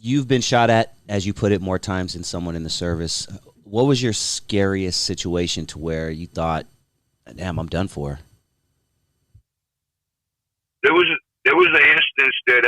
You've been shot at, as you put it, more times than someone in the service. What was your scariest situation to where you thought, damn, I'm done for? There was an instance that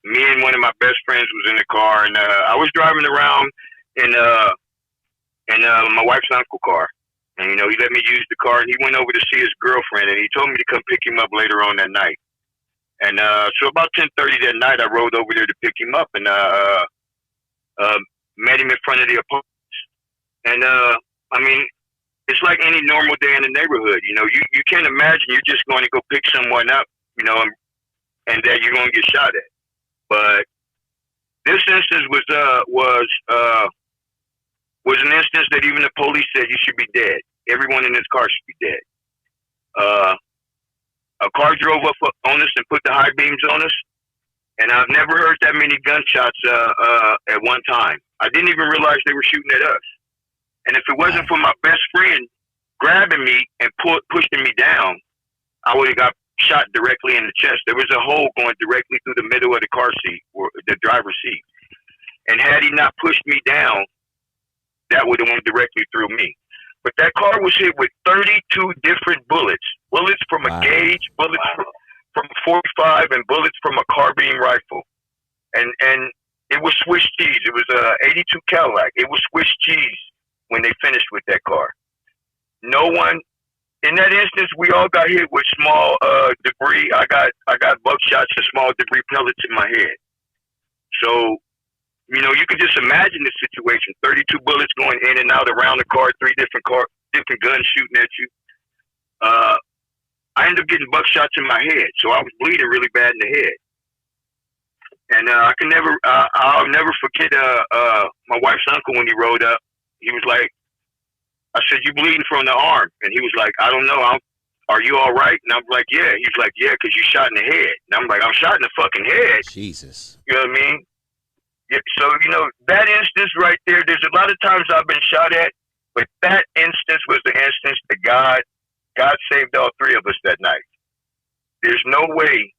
me and one of my best friends was in the car, and I was driving around in my wife's uncle car, and he let me use the car, and he went over to see his girlfriend, and he told me to come pick him up later on that night. And so about 10:30 that night, I rode over there to pick him up, and met him in front of the apartment. And I mean, it's like any normal day in the neighborhood. You can't imagine you're just going to go pick someone up, and that you're going to get shot at. But this instance was an instance that even the police said you should be dead. Everyone in this car should be dead. A car drove up on us and put the high beams on us, and I've never heard that many gunshots at one time. I didn't even realize they were shooting at us. And if it wasn't for my best friend grabbing me and pushing me down, I would have got shot directly in the chest. There was a hole going directly through the middle of the car seat, or the driver's seat. And had he not pushed me down, that would have went directly through me. But that car was hit with 32 different bullets. Bullets from a gauge, bullets from 45, and bullets from a carbine rifle. And it was Swiss cheese. It was a 82 Cadillac. It was Swiss cheese when they finished with that car. No one, in that instance, we all got hit with small debris. I got buckshots and small debris pellets in my head. So, you can just imagine the situation. 32 bullets going in and out around the car, different guns shooting at you. I ended up getting buckshots in my head, so I was bleeding really bad in the head. And I'll never forget my wife's uncle when he rode up. He was like, I said, "You bleeding from the arm?" And he was like, "I don't know. Are you all right?" And I'm like, "Yeah." He's like, "Yeah, because you shot in the head." And I'm like, "I'm shot in the fucking head." Jesus. You know what I mean? Yeah, so, that instance right there, there's a lot of times I've been shot at, but that instance was the instance that God saved all three of us that night. There's no way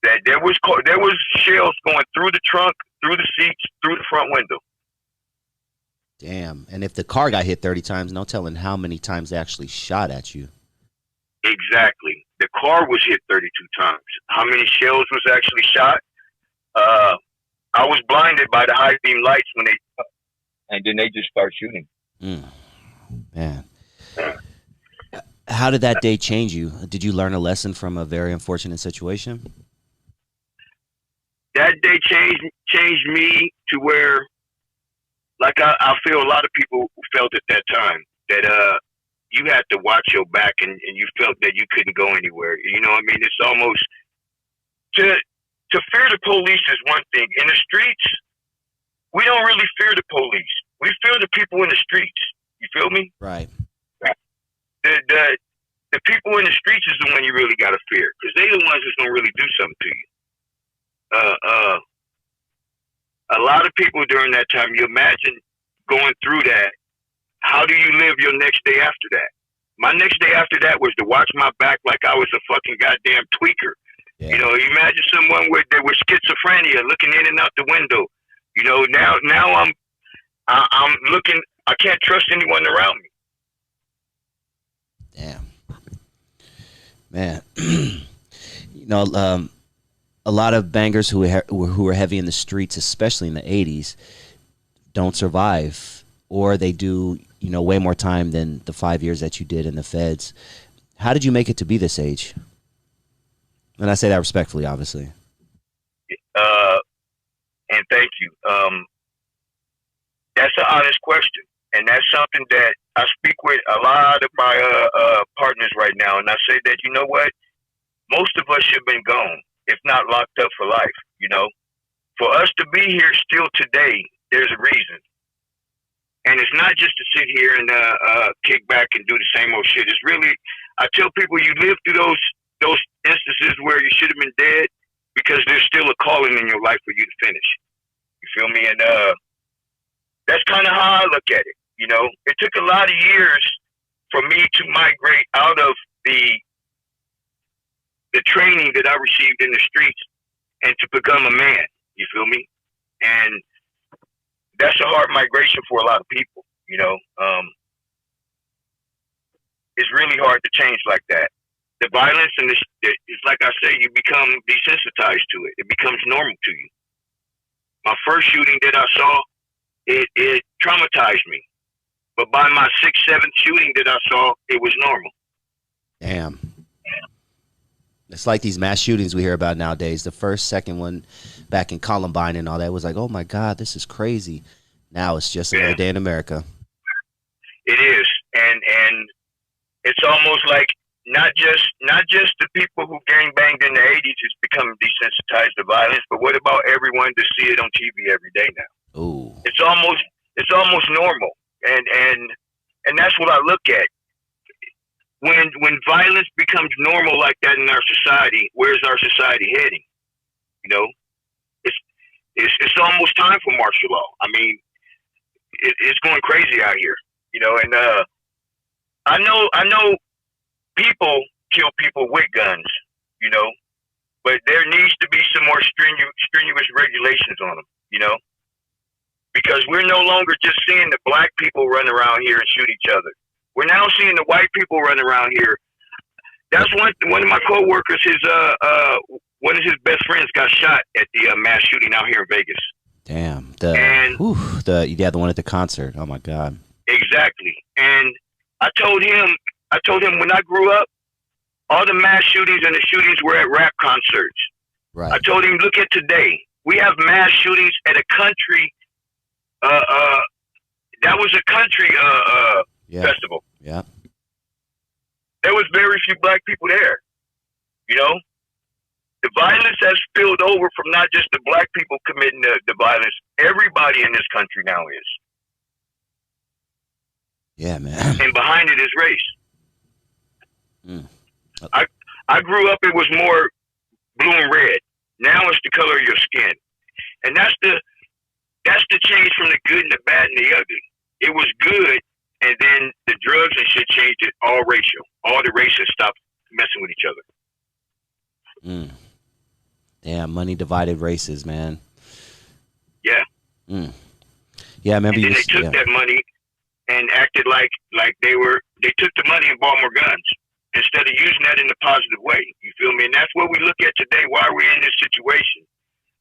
that there was shells going through the trunk, through the seats, through the front window. Damn. And if the car got hit 30 times, no telling how many times they actually shot at you. Exactly. The car was hit 32 times. How many shells was actually shot? I was blinded by the high beam lights and then they just start shooting. Man. How did that day change you? Did you learn a lesson from a very unfortunate situation? That day changed me to where, like I feel a lot of people felt at that time, that you had to watch your back and you felt that you couldn't go anywhere. You know what I mean? It's almost to fear the police is one thing. In the streets, we don't really fear the police. We fear the people in the streets. You feel me? Right. The people in the streets is the one you really got to fear, because they're the ones that's going to really do something to you. A lot of people during that time, you imagine going through that. How do you live your next day after that? My next day after that was to watch my back like I was a fucking goddamn tweaker. Yeah. You imagine someone with schizophrenia looking in and out the window. Now I'm looking. I can't trust anyone around me. Damn, man. A lot of bangers who are heavy in the streets, especially in the 80s, don't survive, or they do, way more time than the 5 years that you did in the feds. How did you make it to be this age? And I say that respectfully, obviously. And thank you. That's an honest question. And that's something that I speak with a lot of my partners right now. And I say that, you know what? Most of us should have been gone, if not locked up for life, For us to be here still today, there's a reason. And it's not just to sit here and kick back and do the same old shit. It's really, I tell people, you live through those instances where you should have been dead because there's still a calling in your life for you to finish. You feel me? And that's kind of how I look at it. It took a lot of years for me to migrate out of the training that I received in the streets and to become a man. You feel me? And that's a hard migration for a lot of people. You know, it's really hard to change like that. The violence and it's like I say, you become desensitized to it. It becomes normal to you. My first shooting that I saw, it traumatized me. But by my 6th, 7th shooting that I saw, it was normal. Damn. It's like these mass shootings we hear about nowadays. The first, second one back in Columbine and all that was like, oh my God, this is crazy. Now it's just another day in America. It is. And it's almost like not just the people who gang banged in the 80s has become desensitized to violence, but what about everyone to see it on TV every day now? Ooh. It's almost normal. And that's what I look at. When violence becomes normal like that in our society, where's our society heading? You know, it's almost time for martial law. I mean, it's going crazy out here. You know, and I know people kill people with guns. You know, but there needs to be some more strenuous regulations on them. You know, because we're no longer just seeing the black people run around here and shoot each other. We're now seeing the white people run around here. That's one of my coworkers. One of his best friends got shot at the mass shooting out here in Vegas. Damn. The one at the concert. Oh my God. Exactly. And I told him when I grew up, all the mass shootings and the shootings were at rap concerts. Right. I told him, look at today. We have mass shootings at a country. That was a country festival. Yeah. There was very few black people there. You know, the violence has spilled over from not just the black people committing the violence. Everybody in this country now is. Yeah, man. And behind it is race. Mm. I grew up, it was more blue and red. Now it's the color of your skin. And that's the change from the good and the bad and the ugly. It was good, and then the drugs and shit changed it all racial. All the races stopped messing with each other. Damn, money divided races, man. Yeah. Yeah, I remember. And then they took that money and acted like they took the money and bought more guns instead of using that in a positive way. You feel me? And that's what we look at today. Why we're in this situation.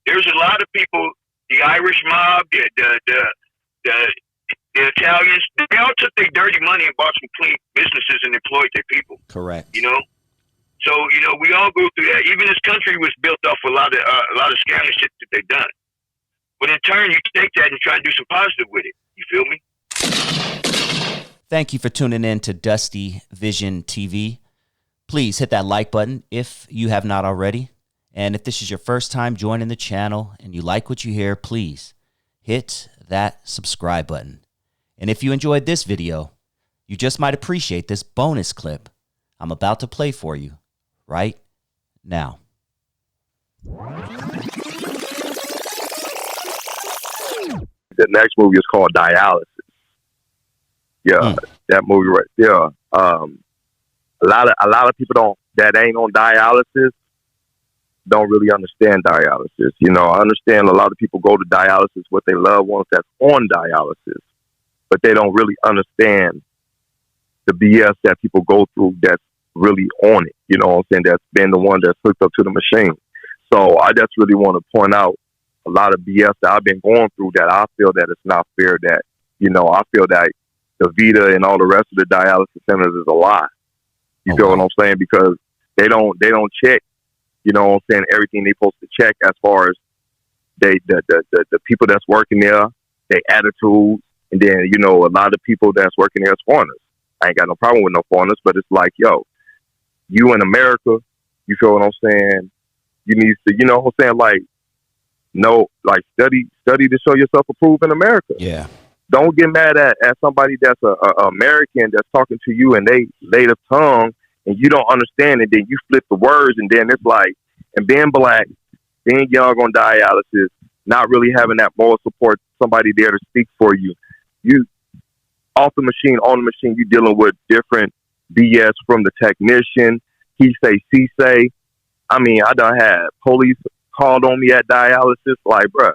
There's a lot of people. The Irish mob, the Italians, they all took their dirty money and bought some clean businesses and employed their people. Correct. You know, so you know we all go through that. Even this country was built off a lot of scam and shit that they've done. But in turn, you take that and try and do some positive with it. You feel me? Thank you for tuning in to DustyVisionTV. Please hit that like button if you have not already. And if this is your first time joining the channel and you like what you hear, please hit that subscribe button. And if you enjoyed this video, you just might appreciate this bonus clip I'm about to play for you right now. The next movie is called Dialysis. Yeah, that movie right there. A lot of people that ain't on dialysis don't really understand dialysis. You know, I understand a lot of people go to dialysis with their loved ones that's on dialysis, but they don't really understand the BS that people go through that's really on it. You know what I'm saying? That's been the one that's hooked up to the machine. So I just really want to point out a lot of BS that I've been going through that I feel that it's not fair that, you know, I feel that the Vita and all the rest of the dialysis centers is a lie. You feel what I'm saying? Because they don't check, you know what I'm saying, everything they supposed to check as far as the people that's working there, their attitudes, and then, you know, a lot of people that's working there as foreigners. I ain't got no problem with no foreigners, but it's like, yo, you in America, you feel what I'm saying? You need to, you know what I'm saying, like, no, like study to show yourself approved in America. Yeah. Don't get mad at somebody that's a American that's talking to you and they lay the tongue and you don't understand it. Then you flip the words and then it's like, and being black, being young on dialysis, not really having that moral support, somebody there to speak for you. You off the machine, on the machine, you dealing with different BS from the technician. He say, she say. I mean, I done had police called on me at dialysis. Like, bruh,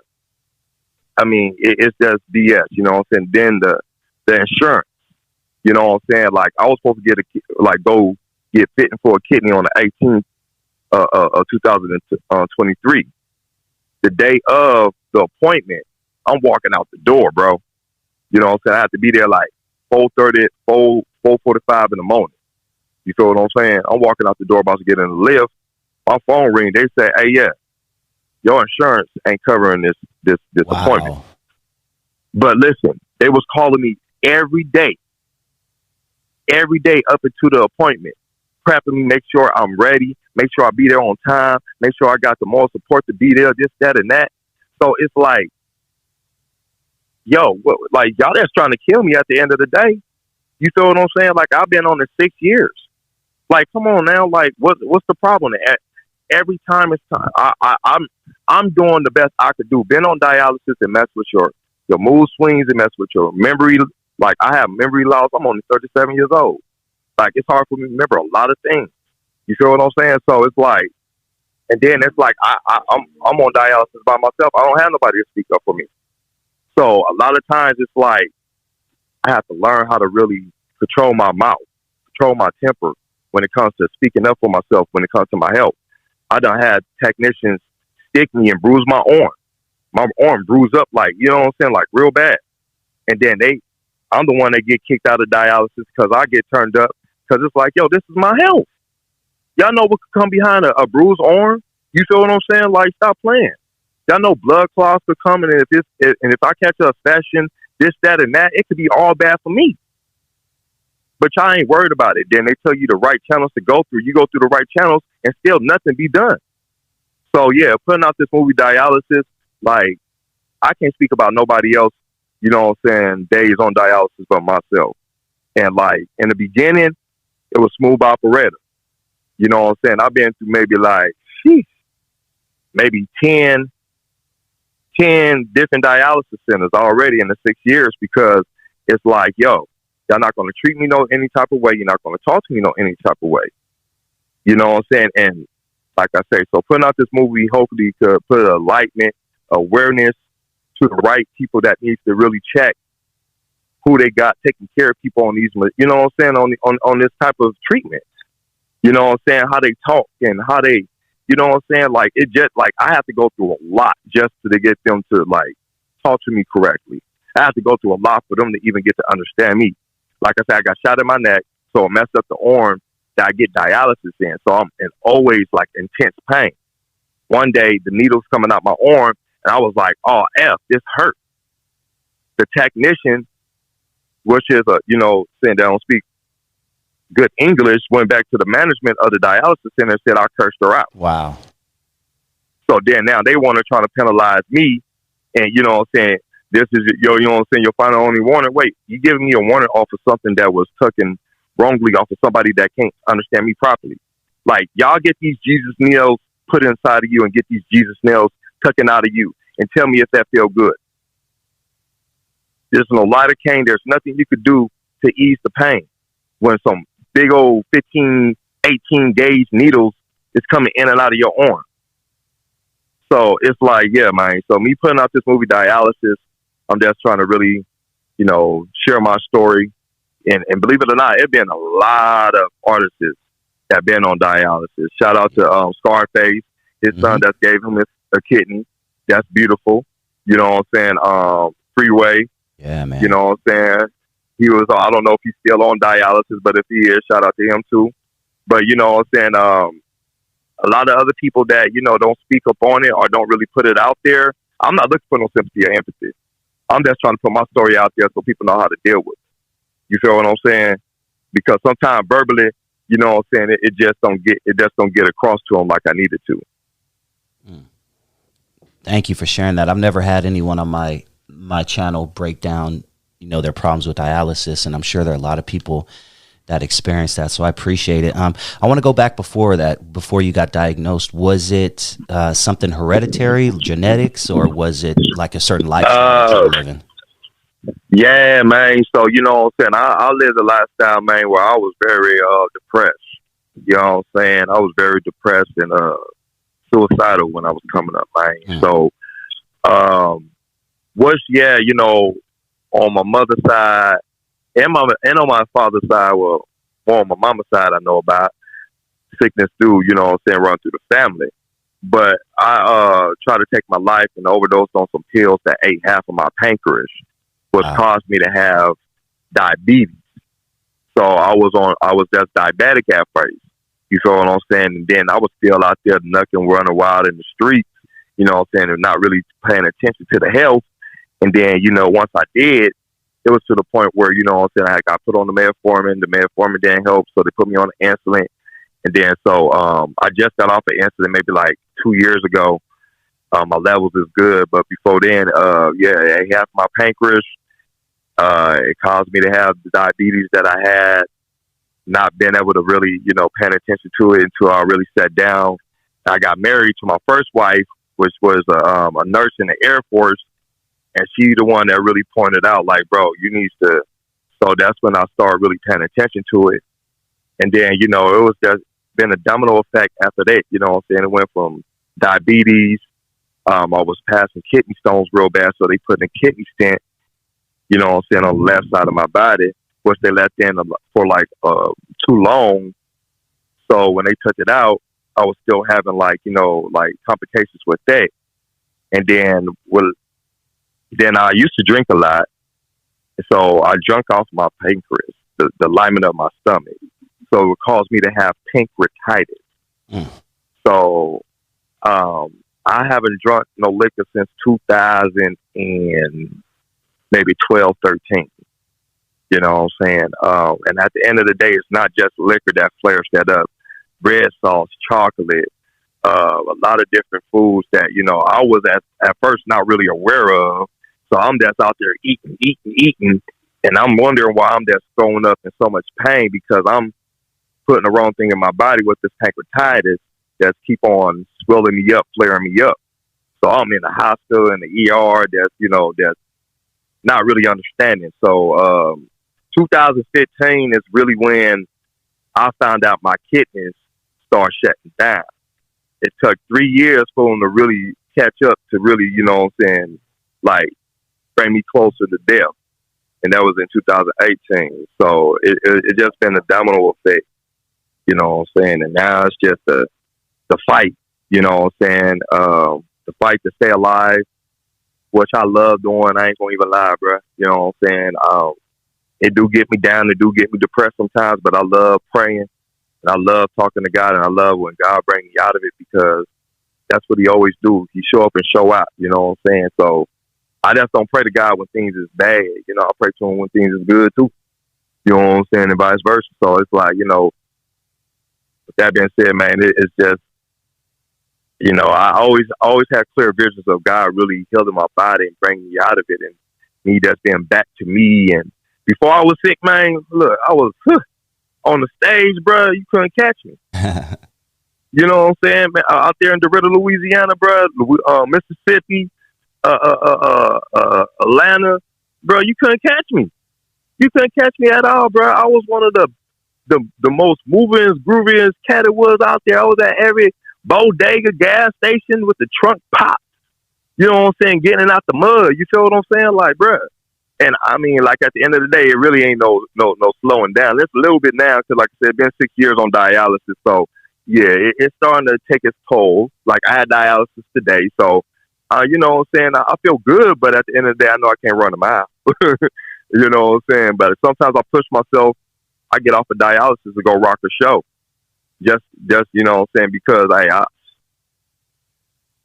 I mean, it's just BS. You know what I'm saying? Then the insurance. You know what I'm saying? Like, I was supposed to go get fitting for a kidney on the 18th of 2023. The day of the appointment, I'm walking out the door, bro. You know what I'm saying? I have to be there like 4:30, 4:45 in the morning. You feel what I'm saying? I'm walking out the door, about to get in the lift. My phone ring. They say, "Hey, yeah, your insurance ain't covering this Wow. appointment." But listen, they was calling me every day up into the appointment, prepping me, make sure I'm ready, make sure I be there on time, make sure I got the moral support to be there, this, that, and that. So it's like, yo, like, y'all that's trying to kill me at the end of the day. You feel what I'm saying? Like, I've been on it 6 years. Like, come on now. Like, what's the problem? Every time it's time, I'm doing the best I could do. Been on dialysis and mess with your mood swings and mess with your memory. Like, I have memory loss. I'm only 37 years old. Like, it's hard for me to remember a lot of things. You feel what I'm saying? So it's like, and then it's like I'm on dialysis by myself. I don't have nobody to speak up for me. So a lot of times it's like I have to learn how to really control my mouth, control my temper when it comes to speaking up for myself, when it comes to my health. I done had technicians stick me and bruise my arm. My arm bruised up, like, you know what I'm saying, like real bad. And then I'm the one that get kicked out of dialysis because I get turned up because it's like, yo, this is my health. Y'all know what could come behind a bruised arm? You feel what I'm saying? Like, stop playing. Y'all know blood clots could come, and if I catch a infection, this, that, and that, it could be all bad for me. But y'all ain't worried about it. Then they tell you the right channels to go through. You go through the right channels, and still nothing be done. So, yeah, putting out this movie, Dialysis, like, I can't speak about nobody else, you know what I'm saying, days on dialysis but myself. And, like, in the beginning, it was smooth operator. You know what I'm saying? I've been through maybe 10 different dialysis centers already in the 6 years, because it's like, yo, y'all not going to treat me any type of way. You're not going to talk to me any type of way. You know what I'm saying? And like I say, so putting out this movie hopefully could put enlightenment, awareness to the right people that needs to really check who they got taking care of people on these, you know what I'm saying, on this type of treatment. You know what I'm saying? How they talk and how they, you know what I'm saying? Like, it just, like, I have to go through a lot just to get them to, like, talk to me correctly. I have to go through a lot for them to even get to understand me. Like I said, I got shot in my neck, so it messed up the arm that I get dialysis in. So I'm in always, like, intense pain. One day, the needle's coming out my arm, and I was like, oh, F, this hurt. The technician, which is saying they don't speak good English, went back to the management of the dialysis center and said I cursed her out. Wow. So then now they want to try to penalize me, and you know what I'm saying, this is you know what I'm saying, your final only warning. Wait, you giving me a warning off of something that was taken wrongly off of somebody that can't understand me properly. Like, y'all get these Jesus nails put inside of you and get these Jesus nails tucking out of you and tell me if that feel good. There's no lidocaine. There's nothing you could do to ease the pain when some big old 15, 18 gauge needles is coming in and out of your arm. So it's like, yeah, man. So me putting out this movie, Dialysis, I'm just trying to really, share my story. And believe it or not, it's been a lot of artists that been on dialysis. Shout out to Scarface, his son that gave him a kidney. That's beautiful. You know what I'm saying? Freeway. Yeah, man. You know what I'm saying? He was, I don't know if he's still on dialysis, but if he is, shout out to him too. But you know what I'm saying? A lot of other people that, don't speak up on it or don't really put it out there, I'm not looking for no sympathy or empathy. I'm just trying to put my story out there so people know how to deal with it. You feel what I'm saying? Because sometimes verbally, you know what I'm saying, it just don't get across to them like I needed to. Thank you for sharing that. I've never had anyone on my channel break down, their problems with dialysis, and I'm sure there are a lot of people that experience that. So I appreciate it. I want to go back before you got diagnosed. Was it something hereditary, genetics, or was it like a certain lifestyle that you were living? Yeah, man. So, you know what I'm saying, I lived a lifestyle, man, where I was very depressed. You know what I'm saying? I was very depressed and suicidal when I was coming up, man. So, you know, on my mother's side and on my father's side, well, more on my mama's side, I know about sickness through, you know what I'm saying, run through the family. But I tried to take my life and overdosed on some pills that ate half of my pancreas, which caused me to have diabetes. So I was just diabetic at first. You feel what I'm saying? And then I was still out there knucking, running wild in the streets, you know what I'm saying, and not really paying attention to the health. And then, you know, once I did, it was to the point where, you know what I'm saying, I got put on the metformin. The metformin didn't help, so they put me on the insulin. And then, so I just got off of insulin maybe like 2 years ago. My levels is good, but before then, it half my pancreas. It caused me to have the diabetes that I had, not being able to really, you know, paying attention to it until I really sat down. I got married to my first wife, which was a nurse in the Air Force, and she's the one that really pointed out, like, bro, you need to. So that's when I started really paying attention to it. And then, you know, it was just been a domino effect after that. You know what I'm saying? It went from diabetes. I was passing kidney stones real bad, so they put in a kidney stent, you know what I'm saying, on the left side of my body, which they left in for like too long. So when they took it out, I was still having like, you know, like complications with that. And then I used to drink a lot. So I drank off my pancreas, the lining of my stomach. So it caused me to have pancreatitis. So I haven't drunk no liquor since 2000 and maybe 12, 13. You know what I'm saying? And at the end of the day, it's not just liquor that flares that up. Red sauce, chocolate, a lot of different foods that, you know, I was at first not really aware of. So I'm just out there eating. And I'm wondering why I'm just throwing up in so much pain, because I'm putting the wrong thing in my body with this pancreatitis that's keep on swelling me up, flaring me up. So I'm in the hospital, in the ER, that's not really understanding. So 2015 is really when I found out my kidneys started shutting down. It took 3 years for them to really catch up to really, you know what I'm saying, like bring me closer to death. And that was in 2018. So it just been a domino effect, you know what I'm saying? And now it's just the fight, you know what I'm saying? The fight to stay alive, which I love doing. I ain't gonna even lie, bro. You know what I'm saying? It do get me down. It do get me depressed sometimes, but I love praying. And I love talking to God, and I love when God brings me out of it, because that's what he always do. He show up and show out, you know what I'm saying? So I just don't pray to God when things is bad. You know, I pray to him when things is good too. You know what I'm saying? And vice versa. So it's like, you know, with that being said, man, it's just, you know, I always had clear visions of God really healing my body and bringing me out of it, and me just being back to me. And before I was sick, man, look, I was on the stage, bro. You couldn't catch me. You know what I'm saying, man? Out there in DeRidder, Louisiana, bro, Mississippi, Atlanta, bro, you couldn't catch me. You couldn't catch me at all, bro. I was one of the most movingest, grooviest cat it was out there. I was at every bodega, gas station with the trunk popped. You know what I'm saying? Getting out the mud. You feel what I'm saying? Like, bro. And I mean, like, at the end of the day, it really ain't no slowing down. It's a little bit now, because, like I said, been 6 years on dialysis. So, yeah, it's starting to take its toll. Like, I had dialysis today. So, you know what I'm saying? I feel good, but at the end of the day, I know I can't run a mile. You know what I'm saying? But sometimes I push myself. I get off of dialysis to go rock a show. Just you know what I'm saying? Because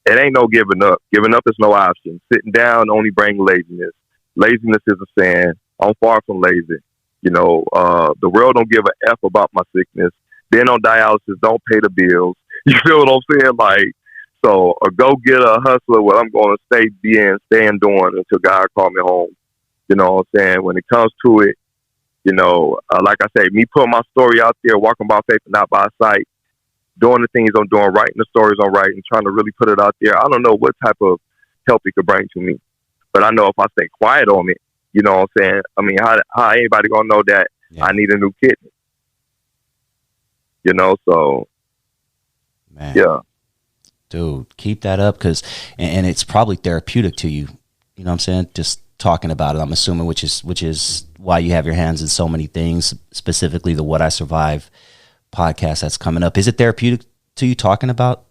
it ain't no giving up. Giving up is no option. Sitting down only brings laziness. Laziness is a sin. I'm far from lazy. You know, the world don't give a F about my sickness. Being on dialysis don't pay the bills. You feel what I'm saying? Like, so a go-getter, a hustler, what I'm going to stay doing until God call me home. You know what I'm saying? When it comes to it, you know, like I say, me putting my story out there, walking by faith and not by sight, doing the things I'm doing, writing the stories I'm writing, trying to really put it out there. I don't know what type of help it could bring to me. But I know if I stay quiet on it, you know what I'm saying? I mean, how anybody going to know that I need a new kidney? You know, so, man. Yeah. Dude, keep that up, because and it's probably therapeutic to you. You know what I'm saying? Just talking about it, I'm assuming, which is why you have your hands in so many things, specifically the What I Survive podcast that's coming up. Is it therapeutic to you talking about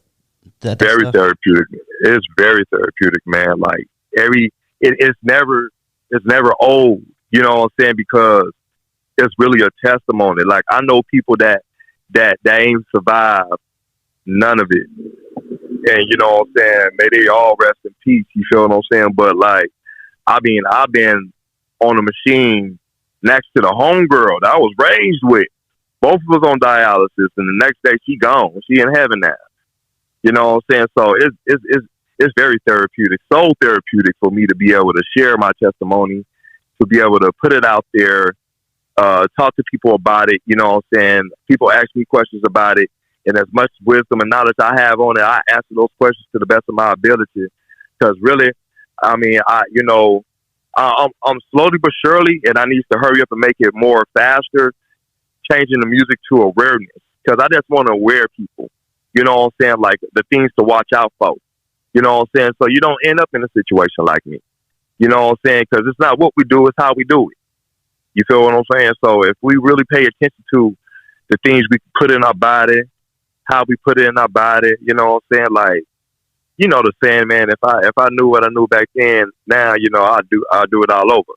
that? Very stuff? therapeutic. It's very therapeutic, man. Like it's never old. You know what I'm saying? Because it's really a testimony. Like I know people that ain't survived none of it. And you know what I'm saying? May they all rest in peace. You feel what I'm saying? But like, I've been on a machine next to the homegirl that I was raised with. Both of us on dialysis, and the next day she gone. She in heaven now. You know what I'm saying? So it's very therapeutic, so therapeutic for me to be able to share my testimony, to be able to put it out there, talk to people about it. You know what I'm saying? People ask me questions about it. And as much wisdom and knowledge I have on it, I answer those questions to the best of my ability. Because really, I mean, I'm slowly but surely, and I need to hurry up and make it more faster, changing the music to awareness. Because I just want to aware people, you know what I'm saying, like the things to watch out for. You know what I'm saying? So you don't end up in a situation like me. You know what I'm saying? Because it's not what we do, it's how we do it. You feel what I'm saying? So if we really pay attention to the things we put in our body, how we put it in our body, you know what I'm saying? Like, you know the saying, man, if I knew what I knew back then, now, you know, I'll do it all over.